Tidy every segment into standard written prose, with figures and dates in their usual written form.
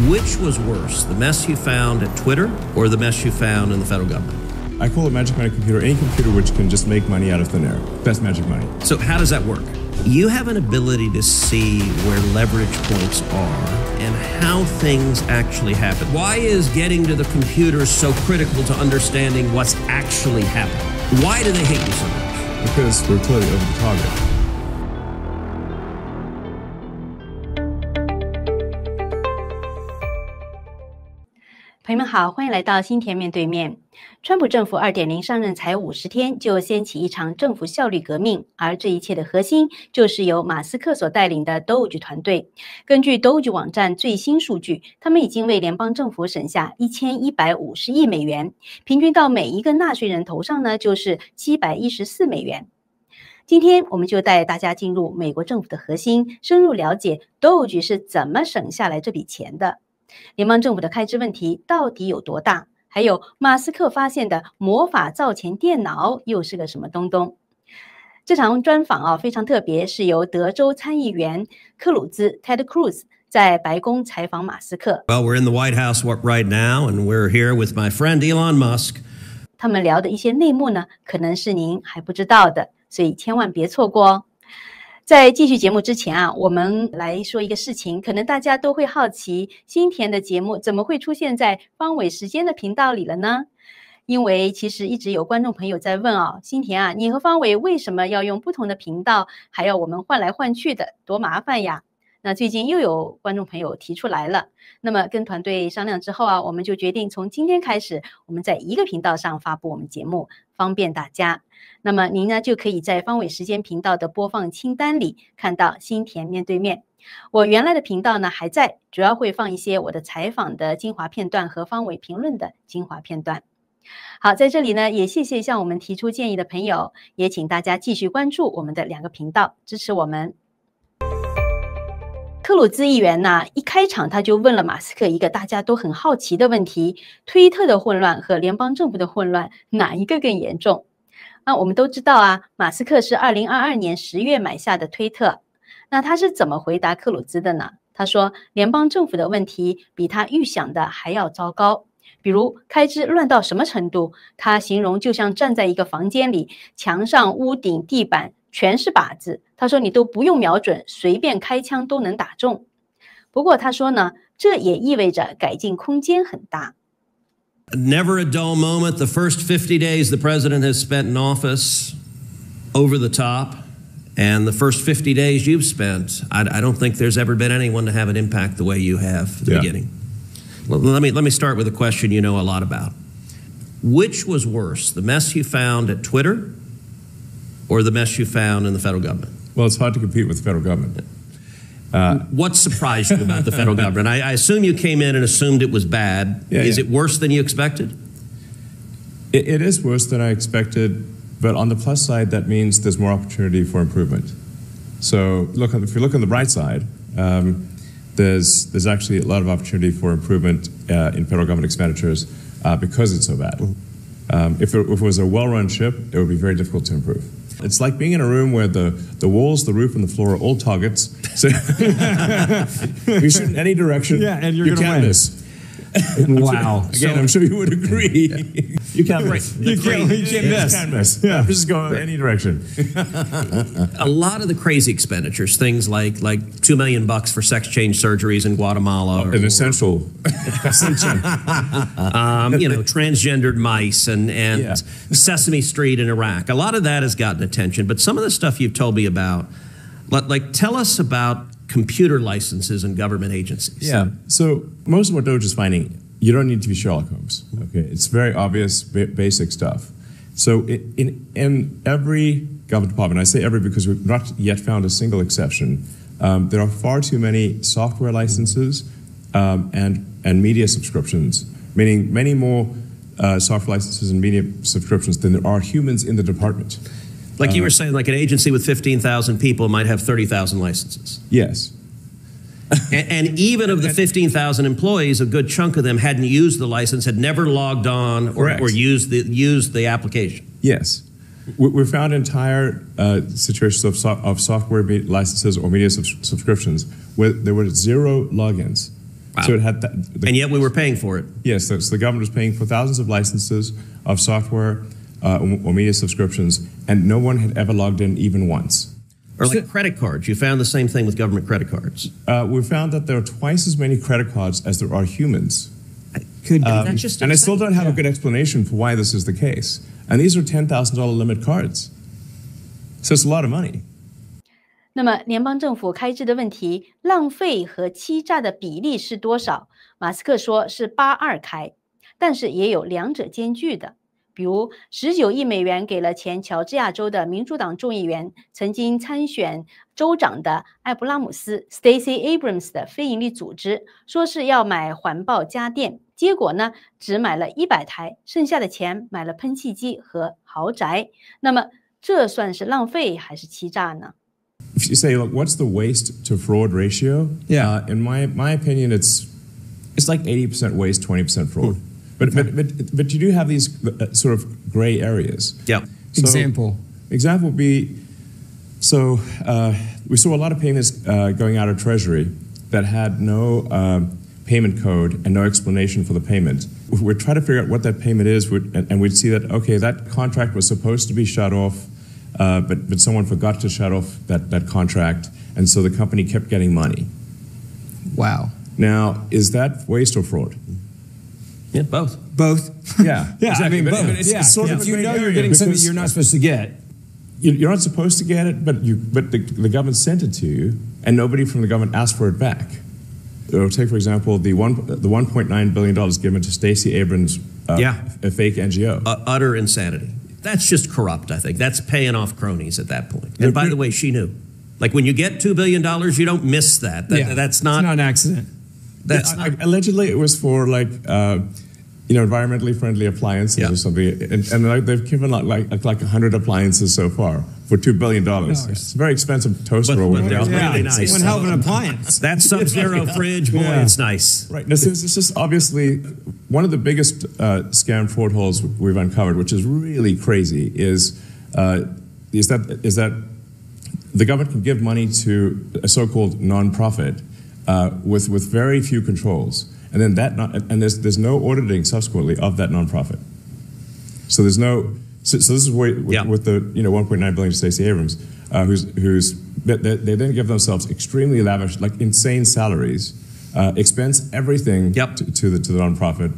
Which was worse, the mess you found at Twitter or the mess you found in the federal government? I call it magic money computer, any computer which can just make money out of thin air. That's magic money. So how does that work? You have an ability to see where leverage points are and how things actually happen. Why is getting to the computer so critical to understanding what's actually happening? Why do they hate you so much? Because we're clearly over the target. 朋友们好，欢迎来到辛恬面对面。川普政府2.0上任才50天，就掀起一场政府效率革命，而这一切的核心就是由马斯克所带领的 Doge 团队。根据 Doge 网站最新数据，他们已经为联邦政府省下1150亿美元，平均到每一个纳税人头上呢，就是714美元。今天我们就带大家进入美国政府的核心，深入了解 Doge 是怎么省下来这笔钱的。联邦政府的开支问题到底有多大？还有马斯克发现的魔法造钱电脑又是个什么东东？这场专访非常特别，是由德州参议员克鲁兹 Ted Cruz 在白宫采访马斯克。Well, we're in the White House right now, and we're here with my friend Elon Musk. 他们聊的一些内幕呢，可能是您还不知道的，所以千万别错过哦。在继续节目之前我们来说一个事情，可能大家都会好奇，辛恬的节目怎么会出现在方伟时间的频道里了呢？因为其实一直有观众朋友在问辛恬你和方伟为什么要用不同的频道，还要我们换来换去的，多麻烦呀。那最近又有观众朋友提出来了，那么跟团队商量之后我们就决定从今天开始，我们在一个频道上发布我们节目，方便大家。那么您呢，就可以在方伟时间频道的播放清单里看到辛恬面对面。我原来的频道呢还在，主要会放一些我的采访的精华片段和方伟评论的精华片段。好，在这里呢，也谢谢向我们提出建议的朋友，也请大家继续关注我们的2个频道，支持我们。克鲁兹议员呢，一开场他就问了马斯克一个大家都很好奇的问题：推特的混乱和联邦政府的混乱，哪一个更严重？那我们都知道马斯克是2022年10月买下的推特。那他是怎么回答克鲁兹的呢？他说，联邦政府的问题比他预想的还要糟糕。比如开支乱到什么程度？他形容就像站在一个房间里，墙上、屋顶、地板全是靶子。他说你都不用瞄准，随便开枪都能打中。不过他说呢，这也意味着改进空间很大。Never a dull moment. The first 50 days the president has spent in office, over the top. And the first 50 days you've spent, I don't think there's ever been anyone to have an impact the way you have at the beginning. Let me start with a question you know a lot about. Which was worse, the mess you found at Twitter or the mess you found in the federal government? Well, it's hard to compete with the federal government. What surprised you about the federal government? I assume you came in and assumed it was bad. Is it worse than you expected? It is worse than I expected, but on the plus side, that means there's more opportunity for improvement. So if you look on the bright side, there's actually a lot of opportunity for improvement in federal government expenditures because it's so bad. If it was a well-run ship, it would be very difficult to improve. It's like being in a room where the walls, the roof, and the floor are all targets. So you shoot in any direction. Yeah, and you're you going to can't win. miss. Wow. Again, I'm sure you would agree. You can't miss. You can't miss. Can't miss. Yeah, just go in any direction. A lot of the crazy expenditures, things like $2 million for sex change surgeries in Guatemala, an essential. Transgendered mice and Sesame Street in Iraq. A lot of that has gotten attention, but some of the stuff you've told me about, like tell us about computer licenses in government agencies. Yeah. So most of what Doge is finding, you don't need to be Sherlock Holmes. Okay, it's very obvious, basic stuff. So in every government department, I say every because we've not yet found a single exception. There are far too many software licenses and media subscriptions, meaning many more software licenses and media subscriptions than there are humans in the department. Like you were saying, like an agency with 15,000 people might have 30,000 licenses. Yes. and even of the 15,000 employees, a good chunk of them hadn't used the license, had never logged on or used the application. Yes. We found entire situations of software licenses or media subscriptions where there were 0 logins. Wow. So it had and yet we were paying for it. Yes, so the government was paying for thousands of licenses of software or media subscriptions, and no one had ever logged in even once. Or like credit cards. You found the same thing with government credit cards. We found that there are twice as many credit cards as there are humans. That's just and I still don't have a good explanation for why this is the case. And these are $10,000 limit cards. So it's a lot of money. 那么联邦政府开支的问题，浪费和欺诈的比例是多少？马斯克说是8-2开，但是也有两者兼具的。比如19亿美元给了前乔治亚州的民主党众议员、曾经参选州长的艾布拉姆斯 （Stacey Abrams） 的非营利组织，说是要买环保家电，结果呢只买了100台，剩下的钱买了喷气机和豪宅。那么这算是浪费还是欺诈呢？ If you say, look, what's the waste to fraud ratio? Yeah. In my opinion, it's like 80% waste, 20% fraud. But you do have these sort of gray areas. Yeah. So, Example would be, so we saw a lot of payments going out of Treasury that had no payment code and no explanation for the payment. We'd try to figure out what that payment is, and we'd see that, okay, that contract was supposed to be shut off, but someone forgot to shut off that contract, and so the company kept getting money. Wow. Now, is that waste or fraud? Yeah, both. Both. Yeah. Yeah, exactly. I mean, But both. it's sort of If you know you're getting something you're not supposed to get. You're not supposed to get it, but the government sent it to you, and nobody from the government asked for it back. So take, for example, the $1.9 billion given to Stacey Abrams, a fake NGO. Utter insanity. That's just corrupt, I think. That's paying off cronies at that point. And by the way, she knew. Like when you get $2 billion, you don't miss that. That's not... It's not an accident. That's not, allegedly, it was for like, environmentally friendly appliances or something, and they've given like 100 appliances so far for $2 billion. It's a very expensive toaster or but whatever. they're really nice. One hell of an appliance. that Sub-Zero fridge, boy, it's nice. Right. This is obviously one of the biggest scam fraud holes we've uncovered, which is really crazy. Is that the government can give money to a so-called nonprofit with very few controls, and then there's no auditing subsequently of that nonprofit. So there's no. So this is where with the $1.9 billion to Stacey Abrams, they then give themselves extremely lavish, like insane salaries, expense everything to the nonprofit,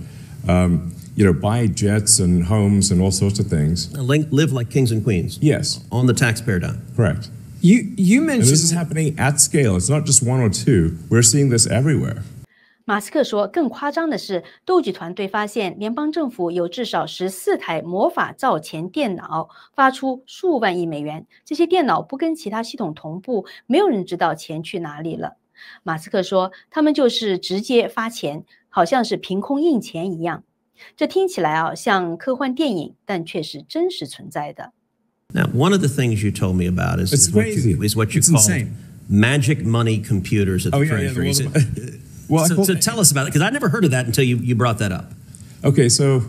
buy jets and homes and all sorts of things. Live like kings and queens. Yes, on the taxpayer dime. Correct. You mentioned and this is happening at scale. It's not just one or two. We're seeing this everywhere. 马斯克说，更夸张的是，Doge团队发现联邦政府有至少14台魔法造钱电脑，发出数万亿美元。这些电脑不跟其他系统同步，没有人知道钱去哪里了。马斯克说，他们就是直接发钱，好像是凭空印钱一样。这听起来像科幻电影，但却是真实存在的。Now, one of the things you told me about is what you call magic money computers at the Treasury. Well, so tell us about it, because I never heard of that until you brought that up. Okay, so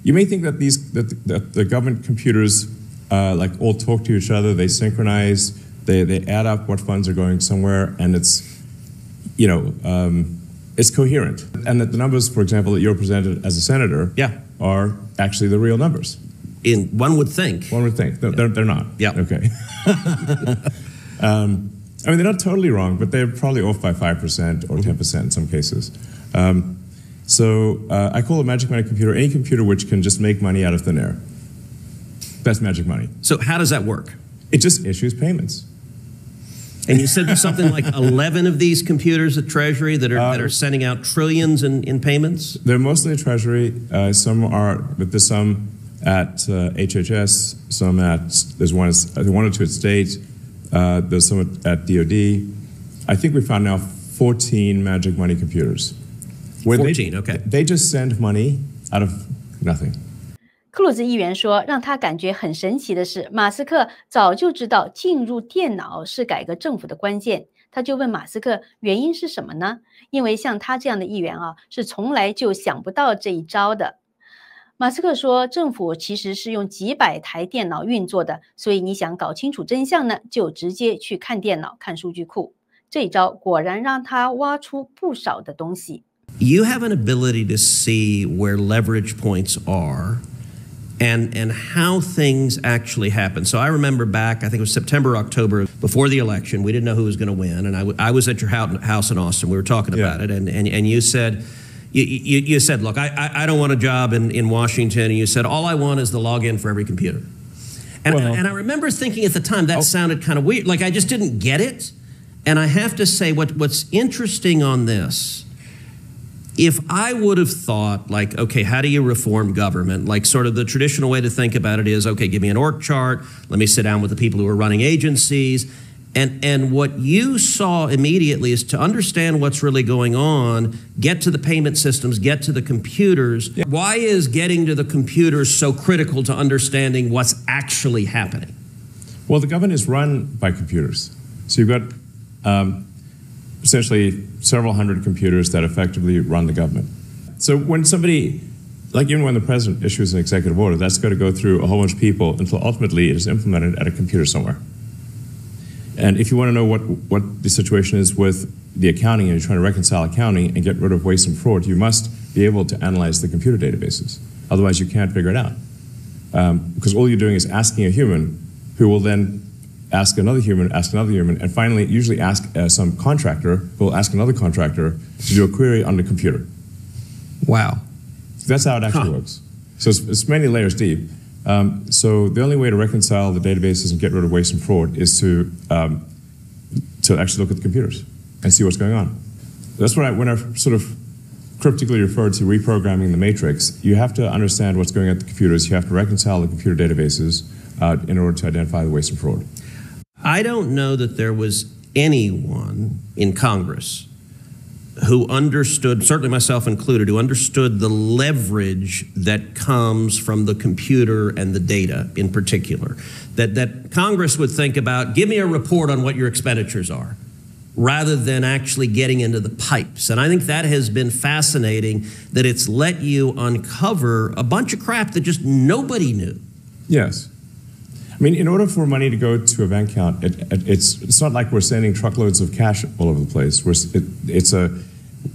you may think that the government computers all talk to each other, they synchronize, they add up what funds are going somewhere, and it's it's coherent, and that the numbers, for example, that you're presented as a senator, are actually the real numbers. One would think. One would think. They're not. Yeah. Okay. I mean, they're not totally wrong, but they're probably off by 5% or 10% in some cases. So I call a magic money computer any computer which can just make money out of thin air. That's magic money. So how does that work? It just issues payments. And you said there's something like 11 of these computers at Treasury that are sending out trillions in payments? They're mostly at Treasury. Some are, but there's some at HHS, some there's one or two at State. There's some at DOD. I think we found now 14 magic money computers. 14, okay. They just send money out of nothing. 克鲁兹议员说，让他感觉很神奇的是，马斯克早就知道进入电脑是改革政府的关键。他就问马斯克，原因是什么呢？因为像他这样的议员是从来就想不到这一招的。马斯克说，政府其实是用几百台电脑运作的，所以你想搞清楚真相呢，就直接去看电脑、看数据库。这一招果然让他挖出不少的东西。You have an ability to see where leverage points are and how things actually happen. So I remember back, I think it was September, October, before the election, we didn't know who was going to win, and I was at your house in Austin. We were talking about it, and you said, you said, look, I don't want a job in Washington, and you said, all I want is the login for every computer. And I remember thinking at the time that sounded kind of weird, like I just didn't get it. And I have to say, what's interesting on this, if I would have thought, like, okay, how do you reform government? Like, sort of the traditional way to think about it is, okay, give me an org chart. Let me sit down with the people who are running agencies. And what you saw immediately is to understand what's really going on, get to the payment systems, get to the computers. Yeah. Why is getting to the computers so critical to understanding what's actually happening? Well, the government is run by computers. So you've got essentially several hundred computers that effectively run the government. So when somebody, like even when the president issues an executive order, that's got to go through a whole bunch of people until ultimately it is implemented at a computer somewhere. And if you want to know what the situation is with the accounting and you're trying to reconcile accounting and get rid of waste and fraud, you must be able to analyze the computer databases. Otherwise, you can't figure it out. Because all you're doing is asking a human who will then ask another human, and finally usually ask some contractor who will ask another contractor to do a query on the computer. Wow. That's how it actually works. So it's many layers deep. So the only way to reconcile the databases and get rid of waste and fraud is to actually look at the computers and see what's going on. That's when I sort of cryptically referred to reprogramming the matrix. You have to understand what's going on at the computers. You have to reconcile the computer databases in order to identify the waste and fraud. I don't know that there was anyone in Congress who understood, certainly myself included, who understood the leverage that comes from the computer and the data in particular. That Congress would think about, give me a report on what your expenditures are, rather than actually getting into the pipes. And I think that has been fascinating, that it's let you uncover a bunch of crap that just nobody knew. Yes. I mean, in order for money to go to a bank account, it's not like we're sending truckloads of cash all over the place.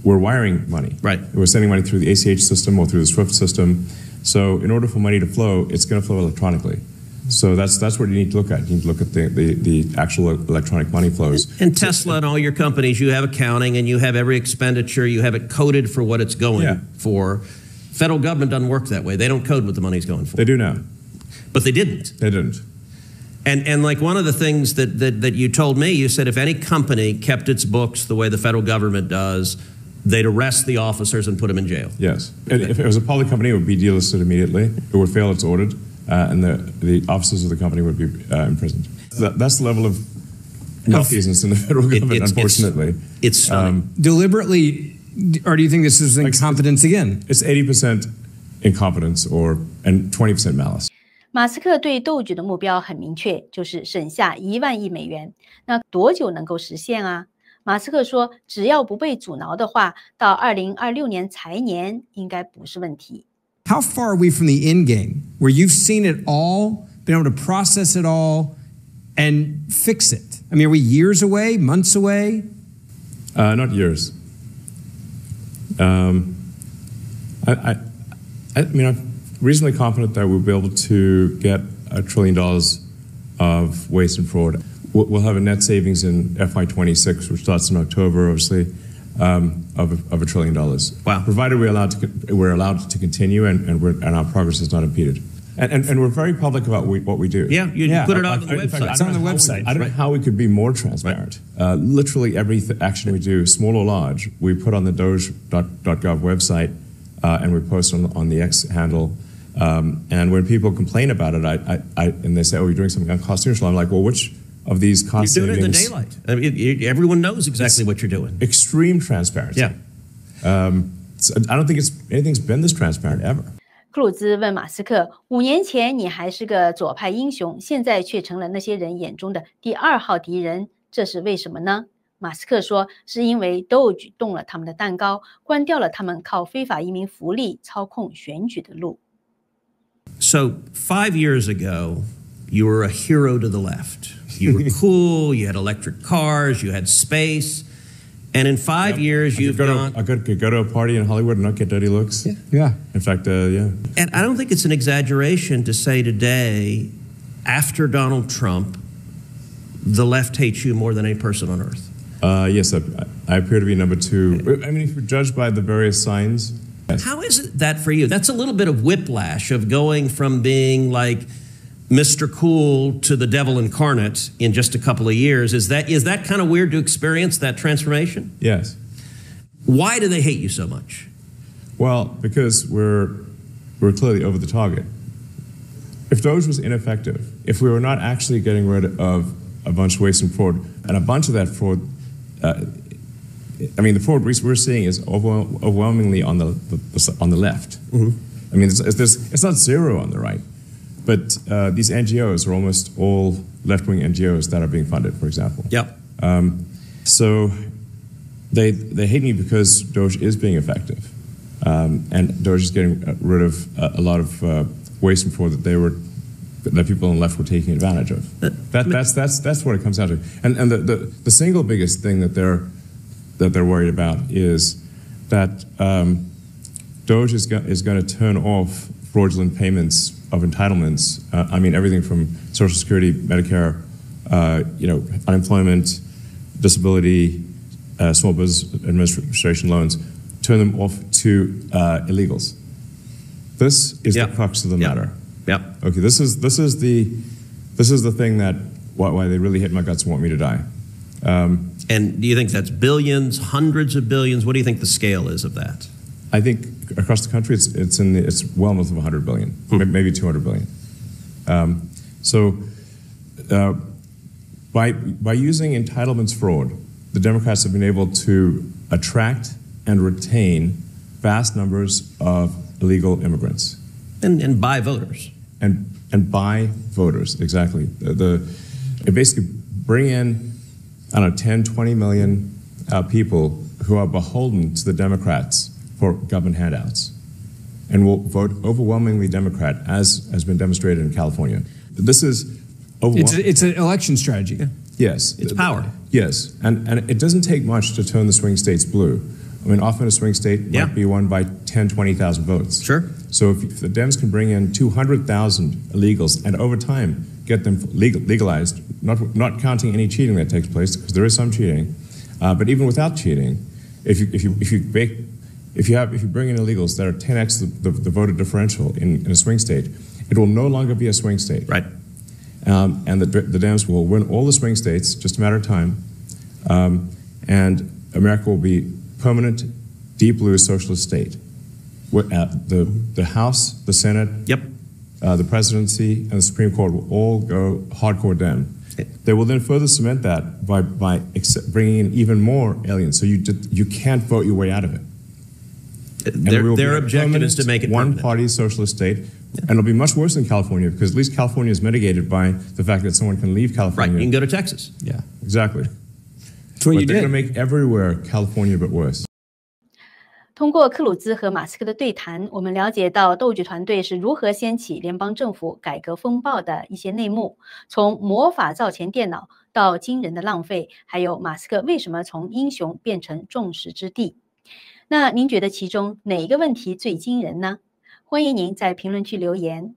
We're wiring money. Right. We're sending money through the ACH system or through the SWIFT system. So in order for money to flow, it's going to flow electronically. So that's what you need to look at. You need to look at the actual electronic money flows. And Tesla and all your companies, you have accounting and you have every expenditure, you have it coded for what it's going for. Federal government doesn't work that way. They don't code what the money's going for. They do now. But they didn't. They didn't. And like one of the things that you told me, you said if any company kept its books the way the federal government does, they'd arrest the officers and put them in jail. Yes. If it was a public company, it would be delisted immediately. It would fail its audit, and the officers of the company would be imprisoned. That's the level of malfeasance in the federal government, unfortunately. It's stunning. Deliberately, or do you think this is incompetence again? It's 80% incompetence and 20% malice. 马斯克对Doge的目标很明确，就是省下1万亿美元。那多久能够实现啊？马斯克说，只要不被阻挠的话，到2026年财年应该不是问题。How far are we from the end game, where you've seen it all, been able to process it all, and fix it? I mean, are we years away, months away? Not years. I mean, I'm reasonably confident that we'll be able to get $1 trillion of waste and fraud. We'll have a net savings in FY26, which starts in October, obviously, of $1 trillion. Wow! Provided we're allowed to continue, and our progress is not impeded. And we're very public about what we do. Yeah, you put it on the website. Fact, it's on the website. I don't know how we could be more transparent. Right. Literally every action we do, small or large, we put on the Doge.gov website, and we post on the X handle. And when people complain about it, and they say, "Oh, you're doing something unconstitutional," I'm like, "Well, which of these cost savings?" You're doing it in the daylight. I mean, everyone knows exactly what you're doing. Extreme transparency. Yeah. So I don't think anything's been this transparent ever. 克鲁兹问马斯克：5年前你还是个左派英雄，现在却成了那些人眼中的第2号敌人，这是为什么呢？马斯克说，是因为 Doge 动了他们的蛋糕，关掉了他们靠非法移民福利操控选举的路。So 5 years ago, you were a hero to the left. You were cool, you had electric cars, you had space. And in 5 years, you've gone... I could go to a party in Hollywood and not get dirty looks. Yeah. In fact, yeah. And I don't think it's an exaggeration to say today, after Donald Trump, the left hates you more than any person on earth. Yes, I appear to be number 2. I mean, if you're judged by the various signs... Yes. How is it that for you? That's a little bit of whiplash of going from being like Mr. Cool to the devil incarnate in just a couple of years. Is that kind of weird to experience, that transformation? Yes. Why do they hate you so much? Well, because we're clearly over the target. If Doge was ineffective, if we were not actually getting rid of a bunch of waste and fraud, and a bunch of that fraud, I mean, the fraud we're seeing is overwhelmingly on the left. Mm-hmm. I mean, it's not zero on the right. But these NGOs are almost all left-wing NGOs that are being funded, for example. Yep. So they hate me because Doge is being effective, and Doge is getting rid of a lot of waste and fraud that people on the left were taking advantage of. That's what it comes down to. And the single biggest thing that they're worried about is that Doge is going to turn off fraudulent payments of entitlements. I mean, everything from Social Security, Medicare, unemployment, disability, small business administration loans, turn them off to illegals. This is the crux of the matter. Yep. Okay, this is the thing that why they really hit my guts and want me to die. And do you think that's billions, hundreds of billions? What do you think the scale is of that? I think across the country, it's well north of 100 billion, maybe 200 billion. By using entitlements fraud, the Democrats have been able to attract and retain vast numbers of illegal immigrants. And buy voters. And buy voters, exactly. They basically bring in, I don't know, 10, 20 million people who are beholden to the Democrats for government handouts and will vote overwhelmingly Democrat, as has been demonstrated in California. This is overwhelming. It's an election strategy. Yeah. Yes. It's power. Yes. And it doesn't take much to turn the swing states blue. I mean, often a swing state might be won by 10, 20,000 votes. Sure. So if the Dems can bring in 200,000 illegals and over time get them legalized, not counting any cheating that takes place, because there is some cheating, but even without cheating, if you bring in illegals that are 10x the voter differential in a swing state, it will no longer be a swing state. Right. And the Dems will win all the swing states, just a matter of time, and America will be permanent, deep blue socialist state. The House, the Senate, the presidency, and the Supreme Court will all go hardcore Dem. They will then further cement that by bringing in even more aliens, so you can't vote your way out of it. Their objective is to make it one-party socialist state, and it'll be much worse than California, because at least California is mitigated by the fact that someone can leave California. Right, you can go to Texas. Yeah, exactly. That's what you They're did. going to make everywhere California but worse. 通过克鲁兹和马斯克的对谈，我们了解到Doge团队是如何掀起联邦政府改革风暴的一些内幕，从魔法造钱电脑到惊人的浪费，还有马斯克为什么从英雄变成众矢之的。那您觉得其中哪一个问题最惊人呢？欢迎您在评论区留言。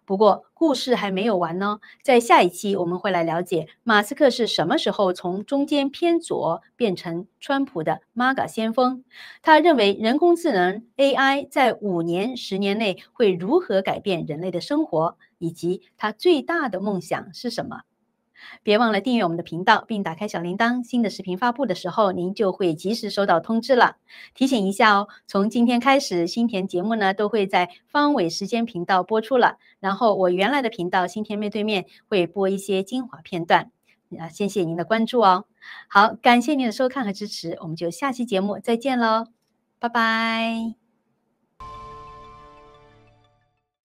不过故事还没有完呢，在下一期我们会来了解马斯克是什么时候从中间偏左变成川普的 MAGA 先锋，他认为人工智能 AI 在5年、10年内会如何改变人类的生活，以及他最大的梦想是什么。别忘了订阅我们的频道，并打开小铃铛，新的视频发布的时候，您就会及时收到通知了。提醒一下哦，从今天开始，新田节目呢都会在方伟时间频道播出了。然后我原来的频道新田面对面会播一些精华片段。谢谢您的关注哦。好，感谢您的收看和支持，我们就下期节目再见喽，拜拜。